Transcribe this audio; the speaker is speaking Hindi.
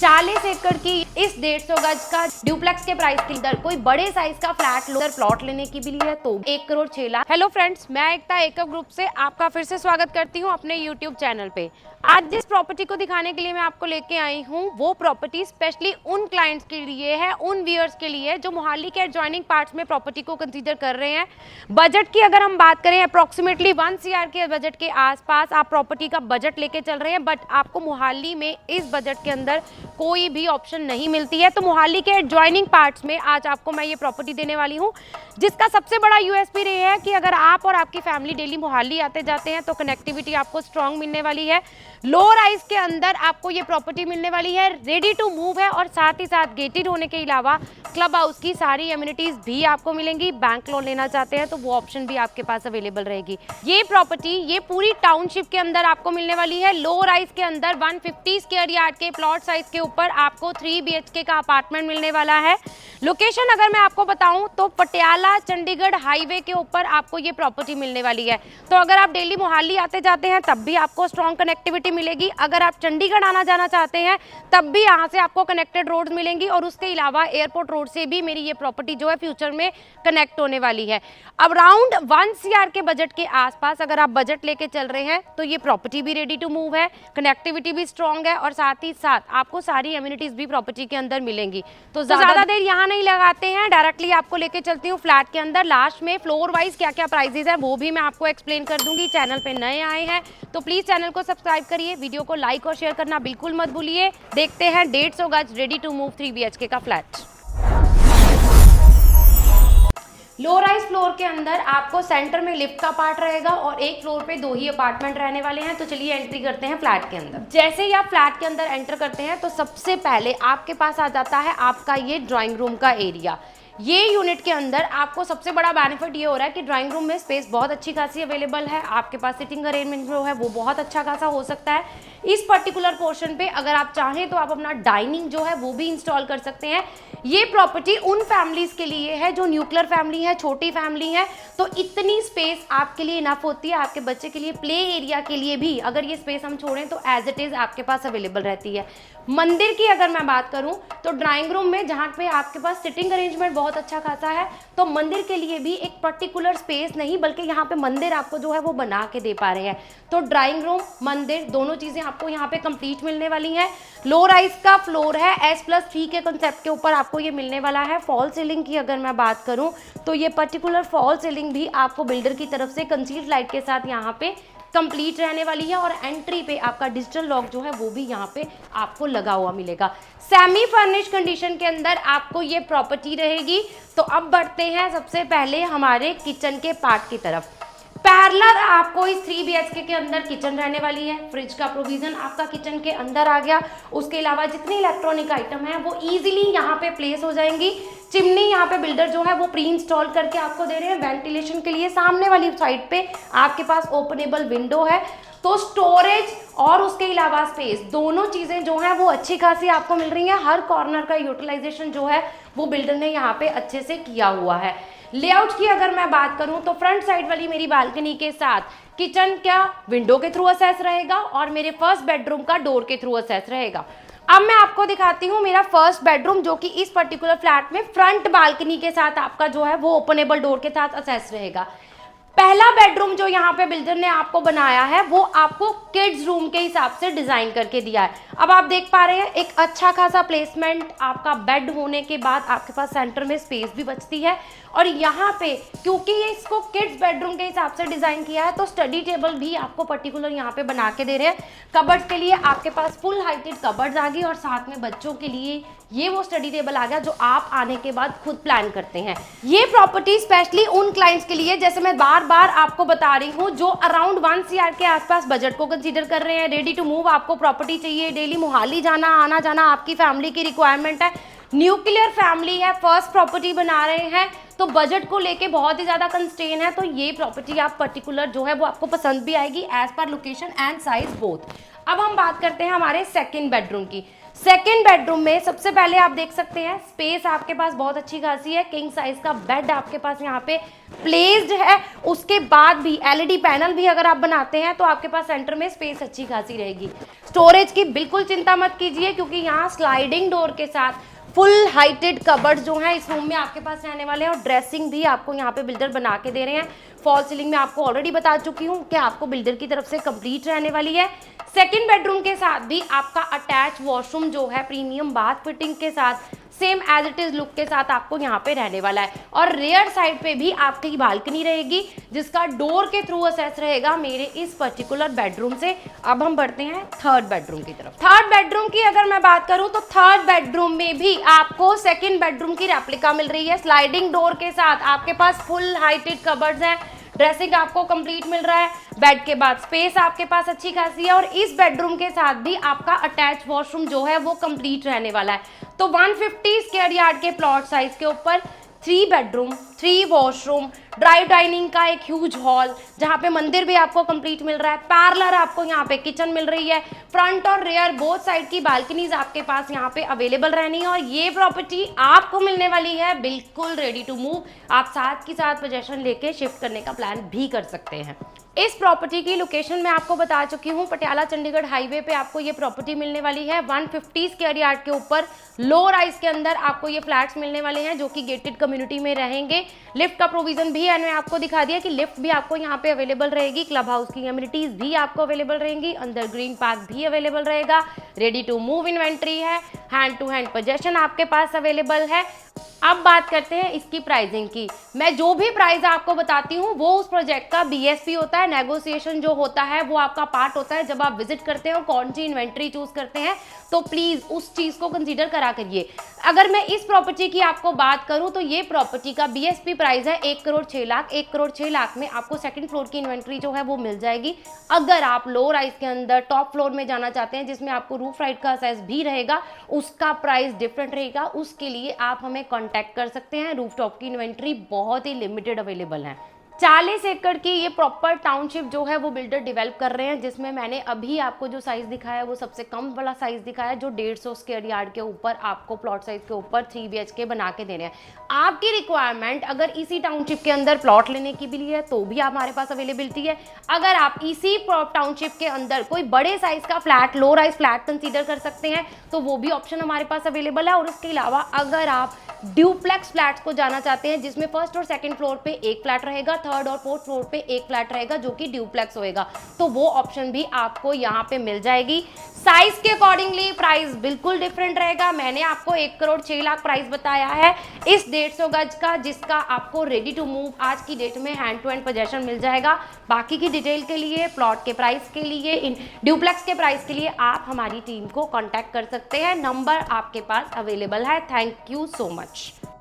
40 एकड़ की इस 150 गज का ड्यूप्लेक्स के प्राइस के अंदर कोई बड़े साइज का फ्लैट लोअर प्लॉट लेने की भी लिए तो 1 करोड़ 6 लाख। हेलो फ्रेंड्स, मैं एकता एकअप ग्रुप से आपका फिर से स्वागत करती हूं अपने यूट्यूब चैनल पे। आज जिस प्रॉपर्टी को दिखाने के लिए मैं आपको लेके आई हूं वो प्रॉपर्टी स्पेशली उन क्लाइंट्स के लिए है, उन व्यूअर्स के लिए जो मोहाली के एडजॉइनिंग पार्ट्स में प्रॉपर्टी को कंसीडर कर रहे हैं। बजट की अगर हम बात करें अप्रोक्सीमेटली 1 CR के बजट के आसपास आप प्रॉपर्टी का बजट लेके चल रहे हैं, बट आपको मोहाली में इस बजट के अंदर कोई भी ऑप्शन नहीं मिलती है। तो मोहाली के एडजॉइनिंग पार्ट्स में आज आपको मैं ये प्रॉपर्टी देने वाली हूँ, जिसका सबसे बड़ा यूएसपी रही है कि अगर आप और आपकी फैमिली डेली मोहाली आते जाते हैं तो कनेक्टिविटी आपको स्ट्रांग मिलने वाली है। लो राइज के अंदर आपको ये प्रॉपर्टी मिलने वाली है, रेडी टू मूव है और साथ ही साथ गेटेड होने के अलावा क्लब हाउस की सारी एमिनिटीज भी आपको मिलेंगी। बैंक लोन लेना चाहते हैं तो वो ऑप्शन भी आपके पास अवेलेबल रहेगी। ये प्रॉपर्टी ये पूरी टाउनशिप के अंदर आपको मिलने वाली है। लो राइज के अंदर 150 स्क्वायर यार्ड के प्लॉट साइज के ऊपर आपको 3 BHK का अपार्टमेंट मिलने वाला है। लोकेशन अगर मैं आपको बताऊं तो पटियाला चंडीगढ़ हाईवे के ऊपर आपको ये प्रॉपर्टी मिलने वाली है। तो अगर आप डेली मोहाली आते जाते हैं तब भी आपको स्ट्रॉन्ग कनेक्टिविटी मिलेगी। अगर आप चंडीगढ़ आना जाना चाहते हैं तब भी यहाँ से आपको कनेक्टेड रोड्स मिलेंगी और उसके अलावा एयरपोर्ट रोड से भी मेरी ये प्रॉपर्टी जो है फ्यूचर में कनेक्ट होने वाली है। अब अराउंड 1 CR के बजट के आसपास अगर आप बजट लेके चल रहे हैं तो ये प्रॉपर्टी भी रेडी टू मूव है, कनेक्टिविटी भी स्ट्रॉन्ग है और साथ ही साथ आपको सारी एमिनिटीज भी प्रॉपर्टी के अंदर मिलेंगी। तो ज्यादा देर यहाँ नहीं लगाते हैं, डायरेक्टली आपको लेके चलती हूँ फ्लैट के अंदर। लास्ट में फ्लोर वाइज क्या क्या प्राइजेस है वो भी मैं आपको एक्सप्लेन कर दूंगी। चैनल पे नए आए हैं तो प्लीज चैनल को सब्सक्राइब करिए, वीडियो को लाइक और शेयर करना बिल्कुल मत भूलिए। देखते हैं 150 गज रेडी टू मूव 3 BHK का फ्लैट। लो राइज फ्लोर के अंदर आपको सेंटर में लिफ्ट का पार्ट रहेगा और एक फ्लोर पे 2 ही अपार्टमेंट रहने वाले हैं। तो चलिए एंट्री करते हैं फ्लैट के अंदर। जैसे ही आप फ्लैट के अंदर एंटर करते हैं तो सबसे पहले आपके पास आ जाता है आपका ये ड्राइंग रूम का एरिया। ये यूनिट के अंदर आपको सबसे बड़ा बेनिफिट ये हो रहा है कि ड्राइंग रूम में स्पेस बहुत अच्छी खासी अवेलेबल है। आपके पास सिटिंग अरेंजमेंट जो है वो बहुत अच्छा खासा हो सकता है। इस पर्टिकुलर पोर्शन पे अगर आप चाहें तो आप अपना डाइनिंग जो है वो भी इंस्टॉल कर सकते हैं। ये प्रॉपर्टी उन फैमिलीज के लिए है जो न्यूक्लियर फैमिली है, छोटी फैमिली है, तो इतनी स्पेस आपके लिए इनफ होती है। आपके बच्चे के लिए प्ले एरिया के लिए भी अगर ये स्पेस हम छोड़ें तो एज इट इज आपके पास अवेलेबल रहती है। मंदिर की अगर मैं बात करूं तो ड्राइंग रूम में जहां पे आपके पास सिटिंग अरेंजमेंट बहुत अच्छा खासा है, तो मंदिर के लिए भी एक पर्टिकुलर स्पेस नहीं बल्कि यहाँ पे मंदिर आपको जो है वो बना के दे पा रहे हैं। तो ड्राइंग रूम मंदिर दोनों चीजें आपको यहाँ पे कंप्लीट मिलने वाली हैं। लो राइज का फ्लोर है, S+3 के कंसेप्ट के ऊपर आपको ये मिलने वाला है। फॉल सीलिंग की अगर मैं बात करूं तो ये पर्टिकुलर फॉल सीलिंग भी आपको बिल्डर की तरफ से कंसील्ड लाइट के साथ यहाँ पे कंप्लीट रहने वाली है और एंट्री पे आपका डिजिटल लॉक जो है वो भी यहाँ पे आपको लगा हुआ मिलेगा। सेमी फर्निश कंडीशन के अंदर आपको ये प्रॉपर्टी रहेगी। तो अब बढ़ते हैं सबसे पहले हमारे किचन के पार्ट की तरफ। पैरेलल आपको इस 3 BHK के अंदर किचन रहने वाली है। फ्रिज का प्रोविजन आपका किचन के अंदर आ गया। उसके अलावा जितनी इलेक्ट्रॉनिक आइटम है वो इजीली यहाँ पे प्लेस हो जाएंगी। चिमनी यहाँ पे बिल्डर जो है वो प्री इंस्टॉल करके आपको दे रहे हैं वेंटिलेशन के लिए। सामने वाली साइड पे आपके पास ओपनेबल विंडो है। तो स्टोरेज और उसके अलावा स्पेस दोनों चीजें जो हैं वो अच्छी खासी आपको मिल रही हैं। हर कॉर्नर का यूटिलाइजेशन जो है वो बिल्डर ने यहाँ पे अच्छे से किया हुआ है। लेआउट की अगर मैं बात करूं तो फ्रंट साइड वाली मेरी बालकनी के साथ किचन क्या विंडो के थ्रू असेस रहेगा और मेरे फर्स्ट बेडरूम का डोर के थ्रू असेस रहेगा। अब मैं आपको दिखाती हूँ मेरा फर्स्ट बेडरूम जो कि इस पर्टिकुलर फ्लैट में फ्रंट बालकनी के साथ आपका जो है वो ओपनेबल डोर के साथ असेस रहेगा। पहला बेडरूम जो यहाँ पे बिल्डर ने आपको बनाया है वो आपको किड्स रूम के हिसाब से डिजाइन करके दिया है। अब आप देख पा रहे हैं एक अच्छा खासा प्लेसमेंट आपका बेड होने के बाद आपके पास सेंटर में स्पेस भी बचती है। और यहाँ पे क्योंकि ये इसको किड्स बेडरूम के हिसाब से डिजाइन किया है तो स्टडी टेबल भी आपको पर्टिकुलर यहाँ पे बना के दे रहे हैं। कबर्ड्स के लिए आपके पास फुल हाइटेड कबर्ड्स आ गई और साथ में बच्चों के लिए ये वो स्टडी टेबल आ गया जो आप आने के बाद खुद प्लान करते हैं। ये प्रॉपर्टी स्पेशली उन क्लाइंट्स के लिए जैसे मैं बार बार आपको बता रही हूँ जो अराउंड 1 CR के आसपास बजट को कंसीडर कर रहे हैं। रेडी टू मूव आपको प्रॉपर्टी चाहिए, डेली मोहाली जाना आना जाना आपकी फैमिली की रिक्वायरमेंट है, न्यूक्लियर फैमिली है, फर्स्ट प्रॉपर्टी बना रहे हैं तो बजट को लेके बहुत ही ज्यादा कंस्ट्रेन है, तो ये प्रॉपर्टी आप पर्टिकुलर जो है वो आपको पसंद भी आएगी as per location and size both. अब हम बात करते हैं हमारे सेकंड बेडरूम की। सेकेंड बेडरूम में सबसे पहले आप देख सकते हैं स्पेस आपके पास बहुत अच्छी खासी है, किंग साइज का बेड आपके पास यहाँ पे प्लेस्ड है। उसके बाद भी एलईडी पैनल भी अगर आप बनाते हैं तो आपके पास सेंटर में स्पेस अच्छी खासी रहेगी। स्टोरेज की बिल्कुल चिंता मत कीजिए, क्योंकि यहाँ स्लाइडिंग डोर के साथ फुल हाइटेड कबर्ड जो है इस रूम में आपके पास रहने वाले हैं, और ड्रेसिंग भी आपको यहाँ पे बिल्डर बना के दे रहे हैं। फॉल सीलिंग में आपको ऑलरेडी बता चुकी हूँ कि आपको बिल्डर की तरफ से कंप्लीट रहने वाली है। सेकंड बेडरूम के साथ भी आपका अटैच वॉशरूम जो है प्रीमियम बाथ फिटिंग के साथ same as it is look के साथ आपको यहाँ पे रहने वाला है। और रेयर साइड पे भी आपकी बालकनी रहेगी, जिसका डोर के थ्रू असेस रहेगा मेरे इस पर्टिकुलर बेडरूम से। अब हम बढ़ते हैं थर्ड बेडरूम की तरफ। थर्ड बेडरूम की अगर मैं बात करूं तो थर्ड बेडरूम में भी आपको सेकंड बेडरूम की रेप्लिका मिल रही है, स्लाइडिंग डोर के साथ आपके पास फुल हाइटेड कबर्ड्स हैं, ड्रेसिंग आपको कंप्लीट मिल रहा है, बेड के बाद स्पेस आपके पास अच्छी खासी है, और इस बेडरूम के साथ भी आपका अटैच वॉशरूम जो है वो कंप्लीट रहने वाला है। तो 150 स्क्वायर यार्ड के प्लॉट साइज के ऊपर 3 बेडरूम 3 वॉशरूम, ड्राइव डाइनिंग का एक ह्यूज हॉल, जहाँ पे मंदिर भी आपको कंप्लीट मिल रहा है, पार्लर आपको यहाँ पे किचन मिल रही है, फ्रंट और रेयर बोथ साइड की बालकनीज आपके पास यहाँ पे अवेलेबल रहनी है। और ये प्रॉपर्टी आपको मिलने वाली है बिल्कुल रेडी टू मूव। आप साथ की साथ पोजेशन लेके शिफ्ट करने का प्लान भी कर सकते हैं। इस प्रॉपर्टी की लोकेशन मैं आपको बता चुकी हूँ, पटियाला चंडीगढ़ हाईवे पे आपको ये प्रॉपर्टी मिलने वाली है। 150 स्क्वायर यार्ड के ऊपर लो राइज के अंदर आपको ये फ्लैट्स मिलने वाले हैं, जो कि गेटेड कम्युनिटी में रहेंगे। लिफ्ट का प्रोविजन भी है, मैंने आपको दिखा दिया कि लिफ्ट भी आपको यहाँ पे अवेलेबल रहेगी, क्लब हाउस की एमिनिटीज भी आपको अवेलेबल रहेंगी, अंदर ग्रीन पार्क भी अवेलेबल रहेगा, रेडी टू मूव इन्वेंट्री है, हैंड टू हैंड पोजेशन आपके पास अवेलेबल है। अब बात करते हैं इसकी प्राइसिंग की। मैं जो भी प्राइस आपको बताती हूँ वो उस प्रोजेक्ट का बीएसपी होता है, नेगोशिएशन जो होता है वो आपका पार्ट होता है जब आप विजिट करते हैं और कौन सी इन्वेंट्री चूज करते हैं, तो प्लीज उस चीज को कंसीडर करा करिए। अगर मैं इस प्रॉपर्टी की आपको बात करूं तो ये प्रॉपर्टी का बीएसपी प्राइस है 1 करोड़ 6 लाख। 1 करोड़ 6 लाख में आपको सेकंड फ्लोर की इन्वेंट्री जो है वो मिल जाएगी। अगर आप लो राइज के अंदर टॉप फ्लोर में जाना चाहते हैं, जिसमें आपको रूफ राइट का असेस भी रहेगा, उसका प्राइस डिफरेंट रहेगा। उसके लिए आप हमें कॉन्टैक्ट कर सकते हैं। रूफ टॉप की इन्वेंट्री बहुत ही लिमिटेड अवेलेबल है। 40 एकड़ की ये प्रॉपर टाउनशिप जो है वो बिल्डर डेवलप कर रहे हैं, जिसमें मैंने अभी आपको जो साइज दिखाया है वो सबसे कम वाला साइज दिखाया है, जो 150 स्क्वायर यार्ड के ऊपर आपको प्लॉट साइज के ऊपर 3 BHK बना के दे रहे हैं। आपकी रिक्वायरमेंट अगर इसी टाउनशिप के अंदर प्लॉट लेने की भी है तो भी हमारे पास अवेलेबिलिटी है। अगर आप इसी टाउनशिप के अंदर कोई बड़े साइज का flat, low rise flat consider कर सकते हैं, तो वो भी ऑप्शन हमारे पास अवेलेबल है। और इसके अलावा अगर आप ड्यूप्लेक्स फ्लैट्स को जाना चाहते हैं, जिसमें फर्स्ट और सेकंड फ्लोर पे एक फ्लैट रहेगा, थर्ड और फोर्थ फ्लोर पे एक फ्लैट रहेगा जो कि ड्यूप्लेक्स होएगा, तो वो ऑप्शन भी आपको यहाँ पे मिल जाएगी। साइज के अकॉर्डिंगली प्राइस बिल्कुल डिफरेंट रहेगा। मैंने आपको 1 करोड़ 6 लाख प्राइस बताया है इस 150 गज का, जिसका आपको रेडी टू मूव आज की डेट में हैंड टू हैंड पोजेशन मिल जाएगा। बाकी की डिटेल के लिए, प्लॉट के प्राइस के लिए, इन ड्यूप्लेक्स के प्राइस के लिए आप हमारी टीम को कॉन्टैक्ट कर सकते हैं। नंबर आपके पास अवेलेबल है। Thank you so much.